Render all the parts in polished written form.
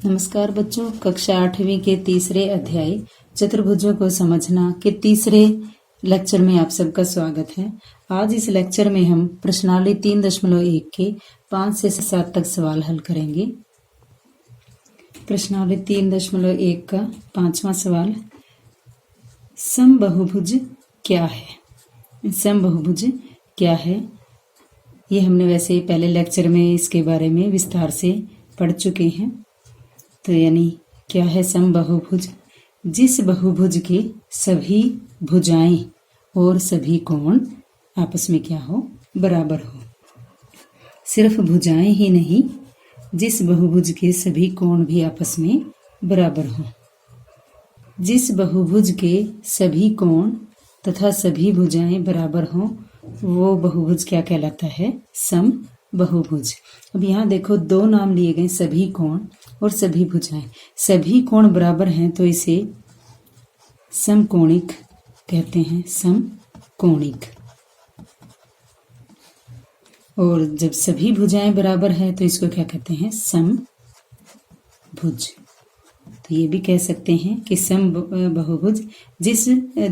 नमस्कार बच्चों, कक्षा 8वीं के तीसरे अध्याय चतुर्भुजों को समझना के तीसरे लेक्चर में आप सबका स्वागत है। आज इस लेक्चर में हम प्रश्नावली 3.1 के 5 से 7 तक सवाल हल करेंगे। प्रश्नावली 3.1 का 5वां सवाल, समबहुभुज क्या है? समबहुभुज क्या है? ये हमने वैसे पहले लेक्चर में इसके बारे में विस्तार से पढ़ चुके हैं। तो यानी क्या है समबहुभुज? जिस बहुभुज के सभी भुजाएं और सभी कोण आपस में क्या हो, बराबर हो। सिर्फ भुजाएं ही नहीं, जिस बहुभुज के सभी कोण भी आपस में बराबर हो। जिस बहुभुज के सभी कोण तथा सभी भुजाएं बराबर हो, वो बहुभुज क्या कहलाता है? समबहुभुज। अब यहाँ देखो, दो नाम लिए गए, सभी कोण और सभी भुजाएं। सभी कोण बराबर हैं तो इसे समकोणिक कहते हैं, समकोणिक। और जब सभी भुजाएं बराबर हैं तो इसको क्या कहते हैं? समभुज। तो ये भी कह सकते हैं कि समबहुभुज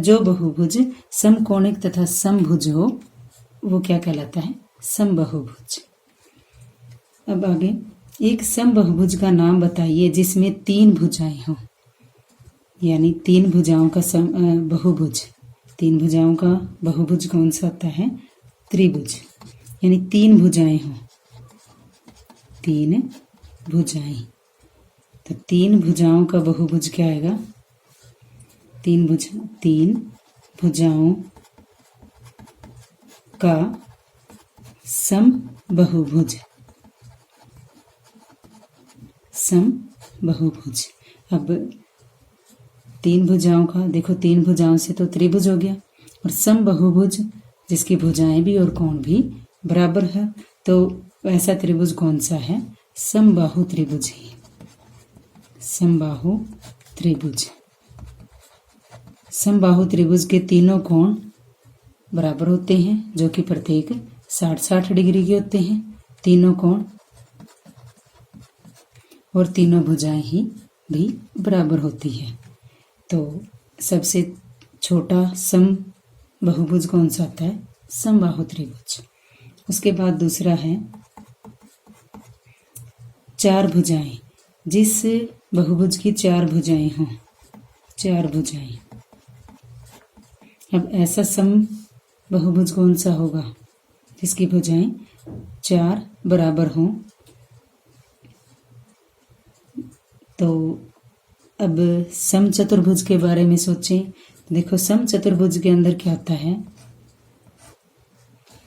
जो बहुभुज समकोणिक तथा समभुज हो, वो क्या कहलाता है? समबहुभुज। अब आगे, एक समबहुभुज का नाम बताइए जिसमें 3 भुजाएं हों। यानी 3 भुजाओं का बहुभुज। 3 भुजाओं का बहुभुज कौन सा होता है? त्रिभुज। यानी 3 भुजाएं हों। 3 भुजाएं। तो 3 भुजाओं का बहुभुज क्या आएगा? 3 भुजाओं का समबहुभुज। समबहुभुज। अब 3 भुजाओं का देखो, 3 भुजाओं से तो त्रिभुज हो गया, और समबहुभुज जिसकी भुजाएं भी और कोण भी बराबर है, तो ऐसा त्रिभुज कौन सा है? समबाहु त्रिभुज ही। समबाहु त्रिभुज। समबाहु त्रिभुज के तीनों कोण बराबर होते हैं, जो कि प्रत्येक 60-60 डिग्री के होते हैं, तीनों कोण। और तीनों भुजाएं ही भी बराबर होती है। तो सबसे छोटा समबहुभुज कौन सा होता है? समबाहु त्रिभुज। उसके बाद दूसरा है 4 भुजाएं। जिस बहुभुज की 4 भुजाएं हों, 4 भुजाएं। अब ऐसा समबहुभुज कौन सा होगा? जिसकी भुजाएं 4 बराबर हों। तो अब समचतुर्भुज के बारे में सोचें। देखो, समचतुर्भुज के अंदर क्या होता है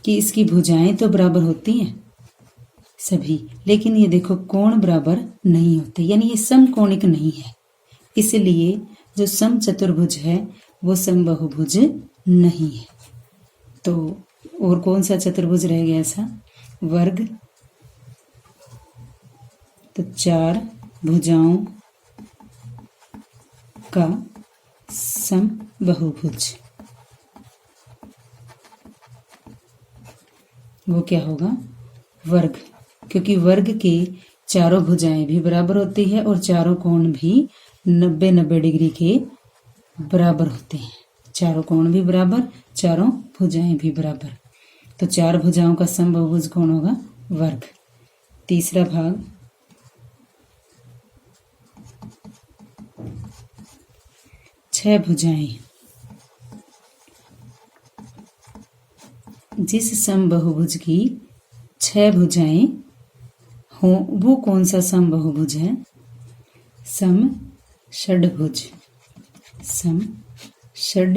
कि इसकी भुजाएं तो बराबर होती हैं सभी, लेकिन ये देखो कोण बराबर नहीं होते, यानी ये समकोणिक नहीं है। इसलिए जो समचतुर्भुज है वो समबहुभुज नहीं है। तो और कौन सा चतुर्भुज रह गया ऐसा? वर्ग। तो 4 भुजाओं का समबहुभुज, वो क्या होगा? वर्ग। क्योंकि वर्ग के चारों भुजाएं भी बराबर होती है और चारों कोण भी 90-90 डिग्री के बराबर होते हैं। चारों कोण भी बराबर, चारों भुजाएं भी बराबर। तो 4 भुजाओं का समबहुभुज कौन होगा? वर्ग। तीसरा भाग, 6 भुजाएं। जिस समबहुभुज की 6 भुजाएं हों, वो कौन सा समबहुभुज है? समषड्भुज। समषड्भुज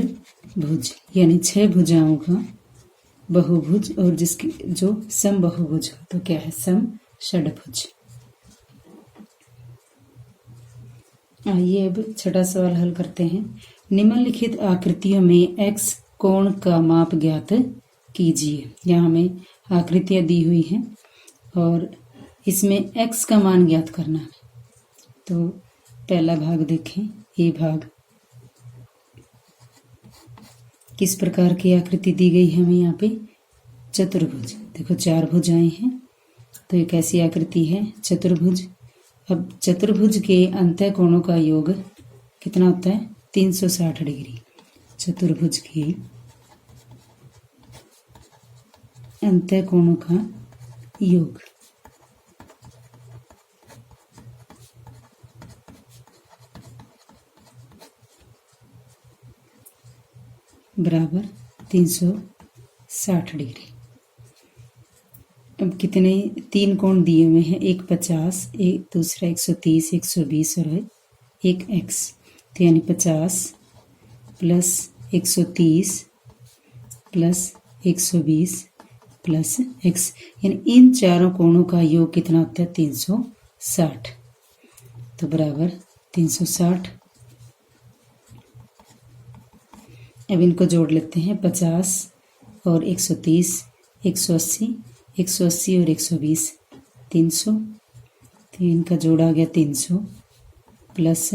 यानी 6 भुजाओं का बहुभुज, और जिसकी जो समबहुभुज हो, तो क्या है? समषड्भुज। आइए अब छठा सवाल हल करते हैं। निम्नलिखित आकृतियों में x कोण का माप ज्ञात कीजिए। यहाँ हमें आकृतियाँ दी हुई हैं और इसमें x का मान ज्ञात करना है। तो पहला भाग देखें, ये भाग किस प्रकार की आकृति दी गई है हमें यहाँ पे? चतुर्भुज। देखो 4 भुजाएं हैं, तो एक ऐसी आकृति है चतुर्भुज। अब चतुर्भुज के अंतः कोणों का योग कितना होता है? 360 डिग्री। चतुर्भुज के अंतः कोणों का योग बराबर 360 डिग्री। अब कितने 3 कोण दिए हुए हैं, एक 50, एक दूसरा 130, 120 और एक x, तो यानी 50 प्लस 130 प्लस 120 प्लस x, यानी इन चारों कोणों का योग कितना होता है? 360। तो बराबर 360। अब इनको जोड़ लेते हैं, 50 और 130, 180, 180 और 120, 300, तो इनका जोड़ आ गया 300 प्लस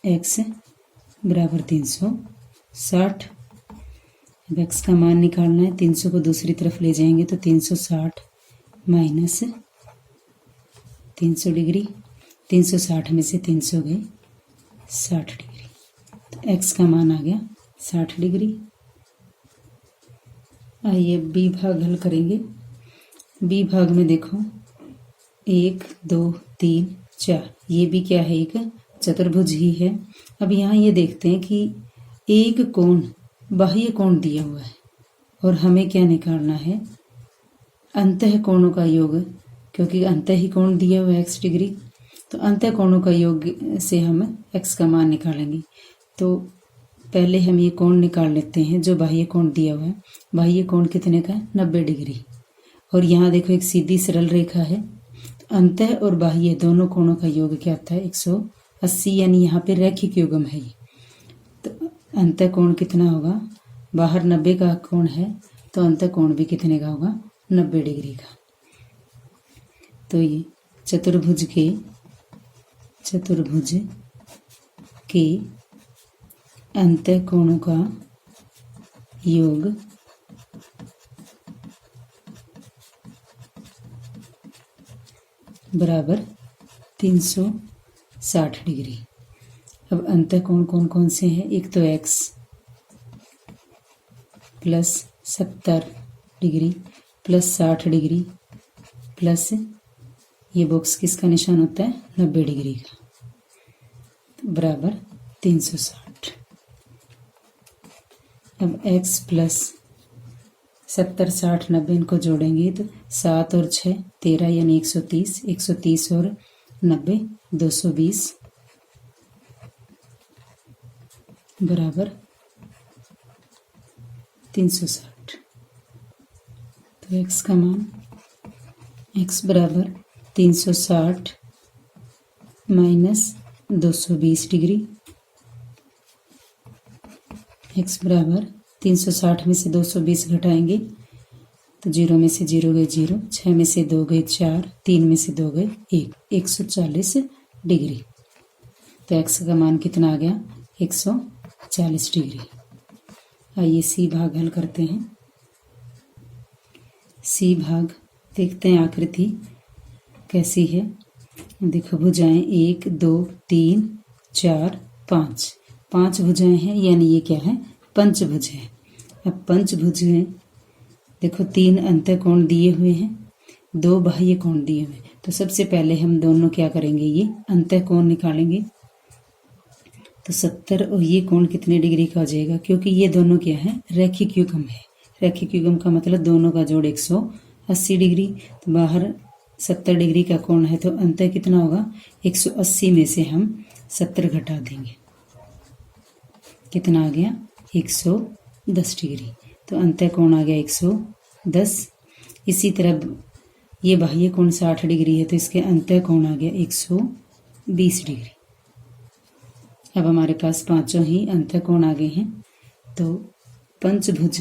x बराबर 360। अब x का मान निकालना है, 300 को दूसरी तरफ ले जाएंगे तो 360 माइनस 300 डिग्री, 360 में से 300 गए 60 डिग्री, तो x का मान आ गया 60 डिग्री। आइए बी भाग हल करेंगे। बी भाग में देखो 1 2 3 4, ये भी क्या है? एक चतुर्भुज ही है। अब यहाँ ये देखते हैं कि एक कोण बाह्य कोण दिया हुआ है और हमें क्या निकालना है? अंतः कोणों का योग, क्योंकि अंतः ही कोण दिया हुआ है x डिग्री, तो अंतः कोणों का योग से हम x का मान निकालेंगे। तो पहले हम ये कोण निकाल लेते हैं जो बाह्य कोण दिया हुआ है। बाह्य कोण कितने का है? 90 डिग्री। और यहाँ देखो एक सीधी सरल रेखा है, तो अंतः और बाह्य दोनों कोणों का योग क्या आता है? 180, यानी यहाँ पे रैखिक युग्म है ये। तो अंतः कोण कितना होगा? बाहर 90 का कोण है तो अंतः कोण भी कितने का होगा? 90 डिग्री का। तो ये चतुर्भुज के अंतः कोणों का योग बराबर 360 डिग्री। अब अंतः कोण कौन कौन से हैं? एक तो x plus 70 degree plus 60 degree plus ये बॉक्स किसका निशान होता है? 90 डिग्री का, बराबर 360। अब x प्लस 70 60 90 इनको जोड़ेंगे तो 7 और 6 13, यानी 130, 130 और 90 220 बराबर 360। तो x का मान x बराबर 360 माइनस 220 डिग्री, x बराबर 360 में से 220 घटाएंगे तो 0 में से 0 गए 0, 6 में से 2 गए 4, 3 में से 2 गए 1, 140 डिग्री। तो x का मान कितना आ गया? 140 डिग्री। आइए सी भाग हल करते हैं। सी भाग देखते हैं आकृति कैसी है। देखो भुजाएं 1 2 3 4 5, 5 भुजाएं हैं, यानी ये क्या है? पंचभुज है। अब पंचभुज में देखो 3 अंतः कोण दिए हुए हैं, 2 बाह्य कोण दिए हुए हैं। तो सबसे पहले हम दोनों क्या करेंगे? ये अंतः कोण निकालेंगे। तो 70 और ये कोण कितने डिग्री का हो जाएगा? क्योंकि ये दोनों क्या है? रैखिक युग्म है। रैखिक युग्म का मतलब दोनों का जोड़ 180 डिग्री। तो बाहर 70 डिग्री का कोण है तो अंतः कितना होगा? 180 में से हम 70 घटा देंगे, कितना आ गया? 110 डिग्री। तो अंतः कोण आ गया 110। इसी तरह ये बाह्य कोण 60 डिग्री है तो इसके अंतः कोण आ गया 120 डिग्री। अब हमारे पास पांचों ही अंतः कोण आ गए हैं। तो पंचभुज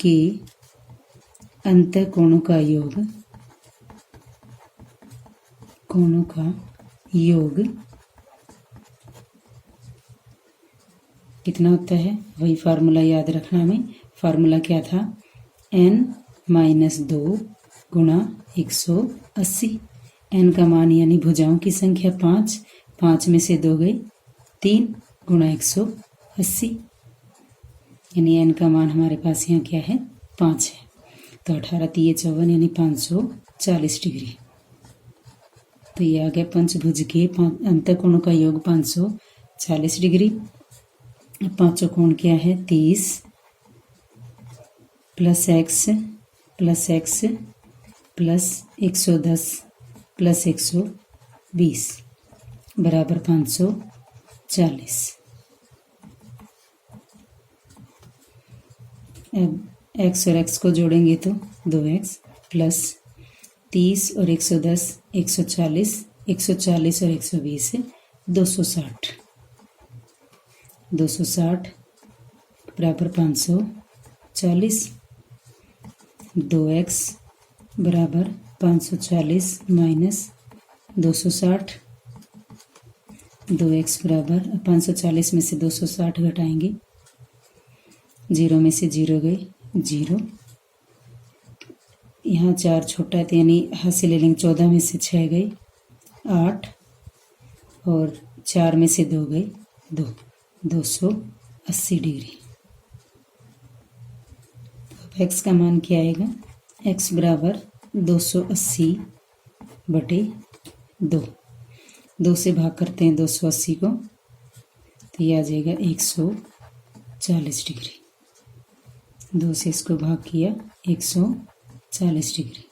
के अंतः कोणों का योग कितना होता है? वही फार्मूला याद रखना हमें। फार्मूला क्या था? n - 2 गुणा 180। n का मान यानी भुजाओं की संख्या 5, 5 में से 2 गए 3 गुणा 180, यानी n का मान हमारे पास यहाँ क्या है 5 है। तो 18 3 54 यानी 540 डिग्री। तो ये आ गया पंचभुज के अंतःकोणों का योग 540 डिग्री। पांचों कोण क्या है 30 प्लस x प्लस 110 प्लस 120 बराबर 540। अब x और x को जोड़ेंगे तो 2x प्लस 30 और 110 140, 140 और 120 है 260, 260 बराबर 540। 2x बराबर 540 माइनस 260, 2x बराबर 540 में से 260 घटाएंगे, 0 में से 0 गए 0, यहाँ 4 छोटा है तो यानी हाथ से ले लेंगे, 14 में से 6 गए 8 और 4 में से 2 गए 2, 280 डिग्री। तो x का मान क्या आएगा, x बराबर 280 बटे 2, 2 से भाग करते हैं 280 को तो ये आ जाएगा 140 डिग्री। 2 से इसको भाग किया 140 डिग्री,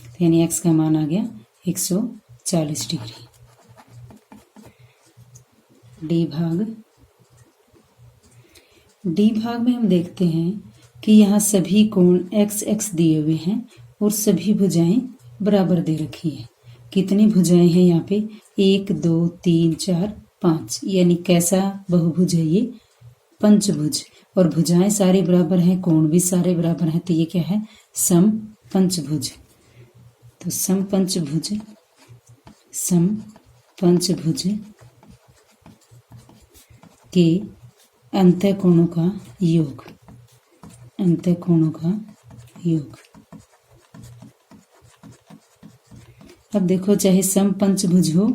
तो यानी x का मान आ गया 140 डिग्री। डी भाग में हम देखते हैं कि यहाँ सभी कोण x दिए हुए हैं और सभी भुजाएं बराबर दे रखी है। कितनी भुजाएं हैं यहाँ पे 1 2 3 4 5, यानी कैसा बहुभुज है ये पंचभुज, और भुजाएं सारी बराबर हैं, कोण भी सारे बराबर हैं, तो ये क्या है सम पंचभुज। तो सम पंचभुज के अंतःकोणों का योग, अंतःकोणों का योग। अब देखो चाहे सम पंचभुज हो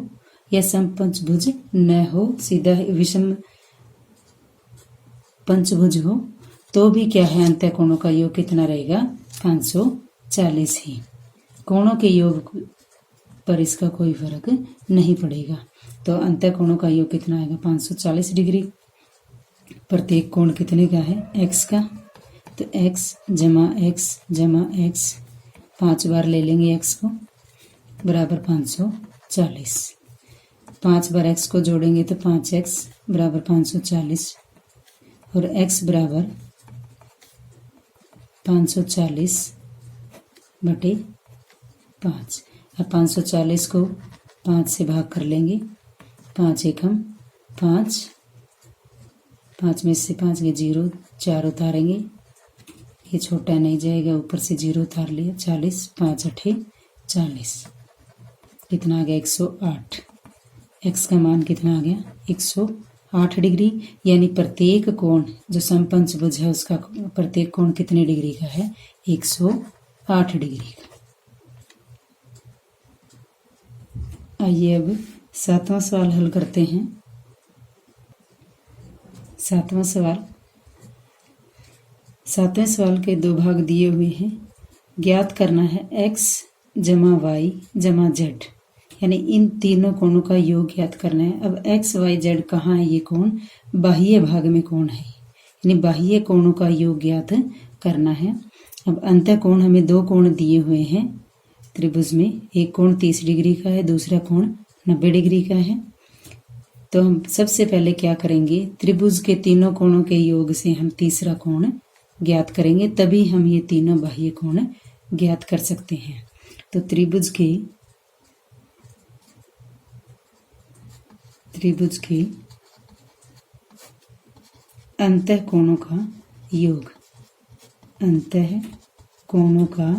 या सम पंचभुज न हो, सीधा विषम पंचभुज हो तो भी क्या है अंतःकोणों का योग कितना रहेगा 540 ही। कोणों के योग पर इसका कोई फर्क नहीं पड़ेगा। तो अंतःकोणों का योग कितना आएगा 540 डिग्री। प्रत्येक कोण कितने का है x का, तो x जमा x 5 बार ले लेंगे x को बराबर 540। 5 बार x को जोड़ेंगे तो 5x बराबर 540 और x बराबर 540 बटे 5। अब 540 को 5 से भाग कर लेंगे, 5 एकम 5, 5 में से 5 के 0, 4 उतारेंगे, ये छोटा नहीं जाएगा, ऊपर से 0 उतार लिया, 40, 5 8 40, कितना आ गया 108। x का मान कितना आ गया 108 डिग्री, यानी प्रत्येक कोण जो समपंचभुज है उसका प्रत्येक कोण कितने डिग्री का है 108 डिग्री का। आइए अब 7वां सवाल हल करते हैं। 7वां सवाल के 2 भाग दिए हुए हैं। ज्ञात करना है x जमा y जमा z, यानी इन तीनों कोणों का योग ज्ञात करना है। अब x y z कहाँ है, ये कोण बाह्य भाग में कोण है, यानी बाह्य कोणों का योग ज्ञात करना है। अब अंतः कोण हमें 2 कोण दिए हुए हैं त्रिभुज में, एक कोण 30 डिग्री का है, दूसरा कोण 90 डिग्री का है। तो हम सबसे पहले क्या करेंगे, त्रिभुज के तीनों कोणों के योग से हम तीसरा कोण ज्ञात करेंगे, तभी हम ये तीनों बाह्य कोण ज्ञात कर सकते हैं। तो त्रिभुज के अंतः कोणों का योग, अंतः कोणों का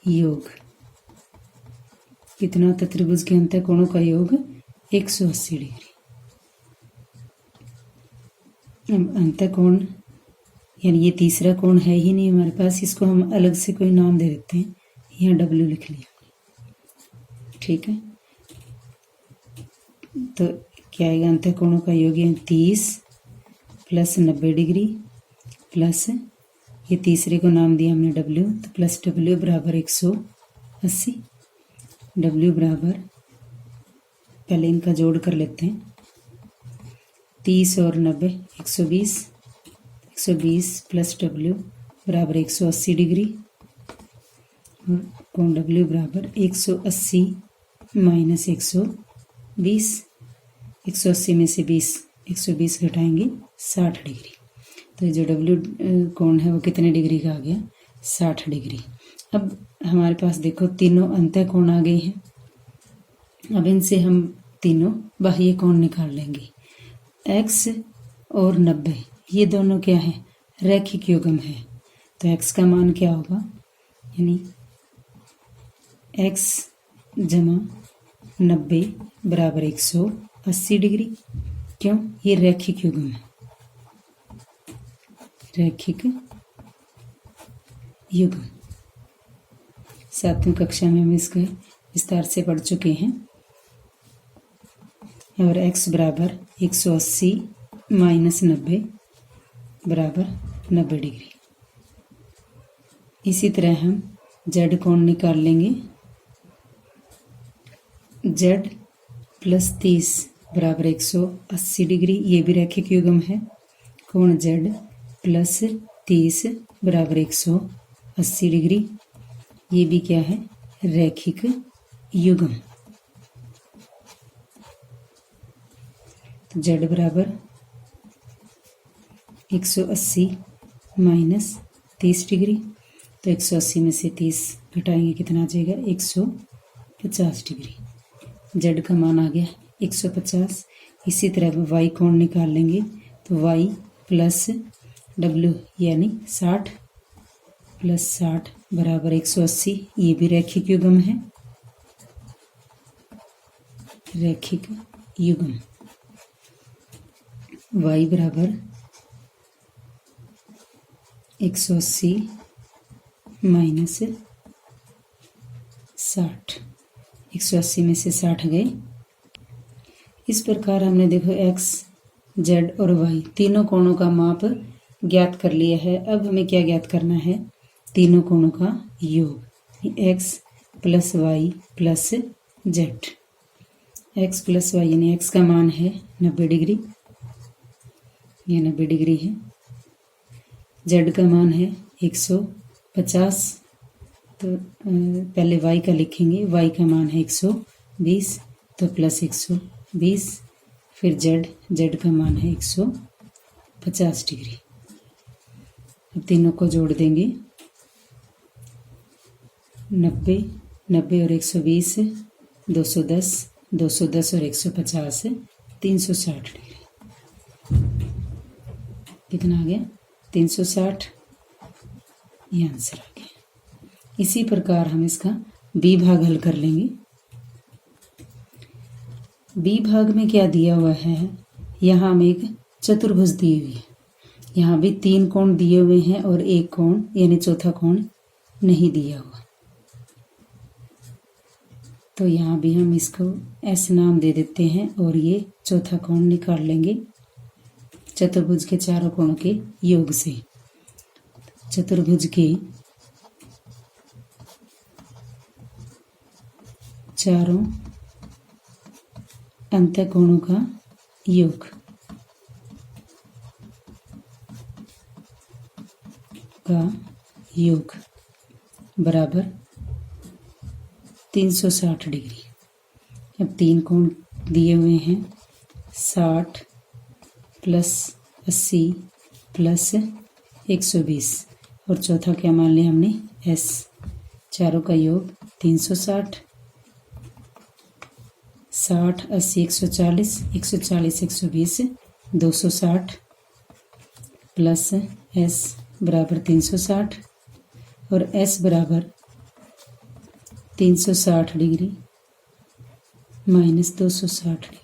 योग कितना होता है, त्रिभुज के अंतः कोणों का योग 180 डिग्री। अब अंतः कोण यानी ये तीसरा कोण है ही नहीं हमारे पास, इसको हम अलग से कोई नाम दे देते हैं, यहाँ W लिख लिया। ठीक है, तो क्या आएगा, अंत कोणों का योग 30 प्लस 90 डिग्री प्लस ये तीसरे को नाम दिया हमने W, तो प्लस W बराबर 180। W बराबर, पहले इनका जोड़ कर लेते हैं, 30 और 90 120, 120 प्लस W बराबर 180 डिग्री और कोण W बराबर 180 माइनस 120, 180 में से 120 घटाएंगे 60 डिग्री। तो जो W कोण है वो कितने डिग्री का आ गया, 60 डिग्री। अब हमारे पास देखो तीनों अंतः कोण आ गए हैं। अब इनसे हम तीनों बाह्य कोण निकाल लेंगे। x और 90 ये दोनों क्या है, रैखिक युग्म है। तो x का मान क्या होगा, यानी x जमा 90 बराबर 180 डिग्री। क्यों, ये रैखिक युग्म है, रैखिक युग्म। 7वीं कक्षा में हम इसके विस्तार से पढ़ चुके हैं। और x बराबर 180 माइनस 90 बराबर 90 डिग्री। इसी तरह हम z कोण निकाल लेंगे। z प्लस 30 बराबर 180 डिग्री, ये भी रैखिक युग्म है। कोण z प्लस 30 बराबर 180 डिग्री, ये भी क्या है, रैखिक युग्म। तो z बराबर 180 माइनस 30 डिग्री, तो 180 में से 30 घटाएंगे कितना आ जाएगा, 150 डिग्री। z का मान आ गया 150। इसी तरह y कोण निकाल लेंगे, तो y प्लस W यानी 60 प्लस 60 बराबर 180, ये भी रैखिक युग्म है, रैखिक युग्म। y बराबर 180 माइनस 60, 180 में से 60 गए। इस प्रकार हमने देखो x, z और y तीनों कोणों का माप ज्ञात कर लिया है। अब हमें क्या ज्ञात करना है, तीनों कोणों का योग, x plus y plus z। x plus y यानी x का मान है 90 डिग्री, ये 90 डिग्री है। z का मान है 150, तो पहले y का लिखेंगे, y का मान है 120, तो प्लस 120, फिर z का मान है 150 डिग्री। अब तीनों को जोड़ देंगे, 90 और 120 210, 210 और 150 360 डिग्री। कितना आ गया, 360, ये आंसर आ गया। इसी प्रकार हम इसका बी भाग हल कर लेंगे। बी भाग में क्या दिया हुआ है, यहाँ हमें एक चतुर्भुज दी हुई है, यहाँ भी 3 कोण दिए हुए हैं और एक कोण यानी चौथा कोण नहीं दिया हुआ। तो यहाँ भी हम इसको S नाम दे देते हैं और ये चौथा कोण निकाल लेंगे चतुर्भुज के चारों कोणों के योग से। चतुर्भुज के चारों अंतःकोणों का योग बराबर 360 डिग्री। अब 3 कोण दिए हुए हैं, 60 प्लस 80 प्लस 120 और चौथा क्या मान लिया हमने, S। चारों का योग 360, 60 80 140, 140 120 260 प्लस S बराबर 360 और S बराबर 360 डिग्री माइनस 260 डिग्री।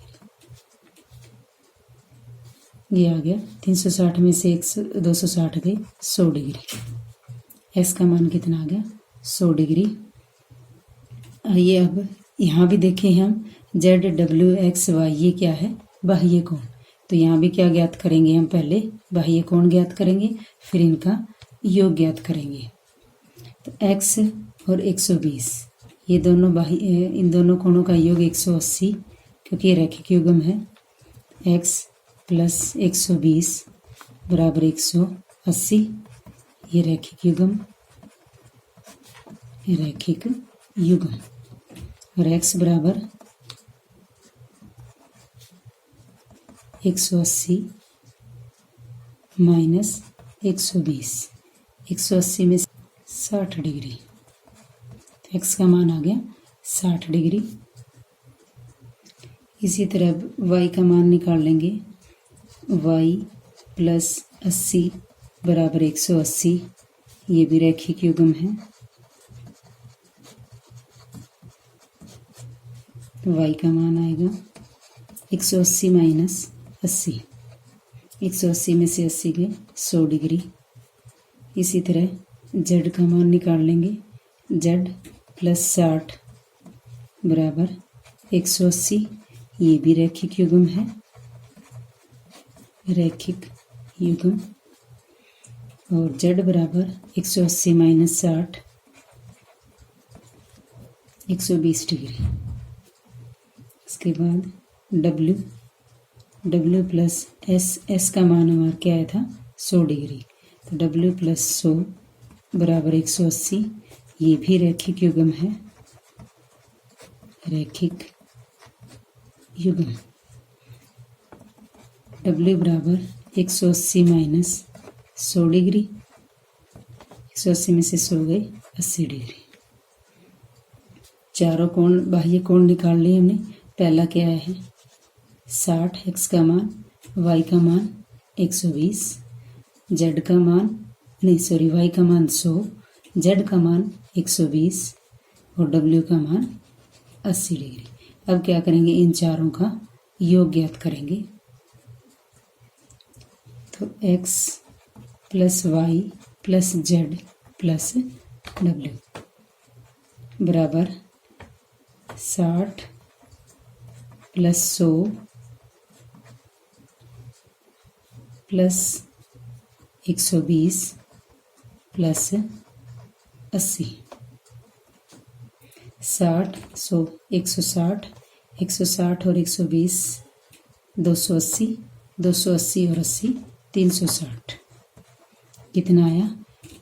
ये आ गया 360 में से 260 गए 100 डिग्री। एक्स का मान कितना आ गया 100 डिग्री। आइए अब यहाँ भी देखें हम ZWXY ये क्या है बाह्य कोण। तो यहाँ भी क्या ज्ञात करेंगे हम, पहले बाह्य कोण ज्ञात करेंगे फिर इनका योग ज्ञात करेंगे। तो x और 120 ये दोनों बाह्य, इन दोनों कोणों का योग 180 क्योंकि ये रैखिक युग्म है। x प्लस 120 बराबर 180, ये रैखिक युग्म और x बराबर 180 माइनस 120, 180 में 60 डिग्री। x का मान आ गया 60 डिग्री। इसी तरह y का मान निकाल लेंगे, y प्लस 80 बराबर 180, ये भी रैखिक युग्म है। तो y का मान आएगा 180 माइनस 80, 180 में से 80 गए 100 डिग्री। इसी तरह z का मान निकाल लेंगे, z प्लस 60 बराबर 180, ये भी रैखिक युग्म है, और z बराबर 180 माइनस 60 120 डिग्री। इसके बाद w प्लस s का मान हमारा क्या आया था 100 डिग्री। तो w प्लस 100 बराबर 180, ये भी रैखिक युग्म है, w बराबर 180 माइनस 100 डिग्री, 180 में से 100 गए 80 डिग्री। चारों कोण बाह्य कोण निकाल लिए हमने। पहला क्या है 60, x का मान, y का मान 120, z का मान y का मान 100, z का मान 120 और w का मान 80 डिग्री। अब क्या करेंगे, इन चारों का योग ज्ञात करेंगे। तो x plus y plus z plus w बराबर 60 प्लस 100 प्लस 120 प्लस 80, 60 100 160, 160 और 120 280, 280 और 80 360। कितना आया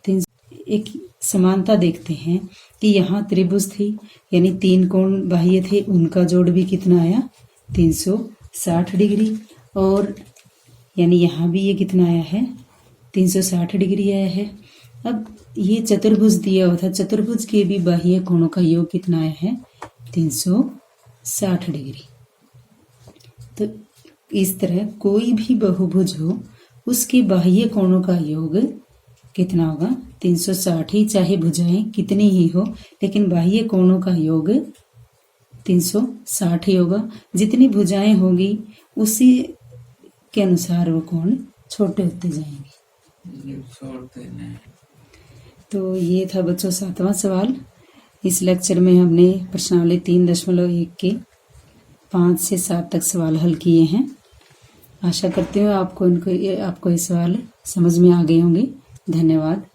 3। एक समानता देखते हैं कि यहाँ त्रिभुज थी यानी 3 कोण बाह्य थे, उनका जोड़ भी कितना आया 360 डिग्री, और यानी यहाँ भी ये कितना आया है 360 डिग्री आया है। अब ये चतुर्भुज दिया हुआ था, चतुर्भुज के भी बाह्य कोणों का योग कितना आया है 360 डिग्री। तो इस तरह कोई भी बहुभुज हो उसके बाह्य कोणों का योग कितना होगा 360 ही, चाहे भुजाएं कितनी ही हो लेकिन बाह्य कोणों का योग 360 ही होगा। जितनी भुजाएं होगी उसी के अनुसार वो कोण छोटे होते जाएंगे। तो ये था बच्चों 7वां सवाल। इस लेक्चर में हमने प्रश्नावली 3.1 के 5 से 7 तक सवाल हल किए हैं। आशा करती हूँ आपको ये सवाल समझ में आ गए होंगे। धन्यवाद।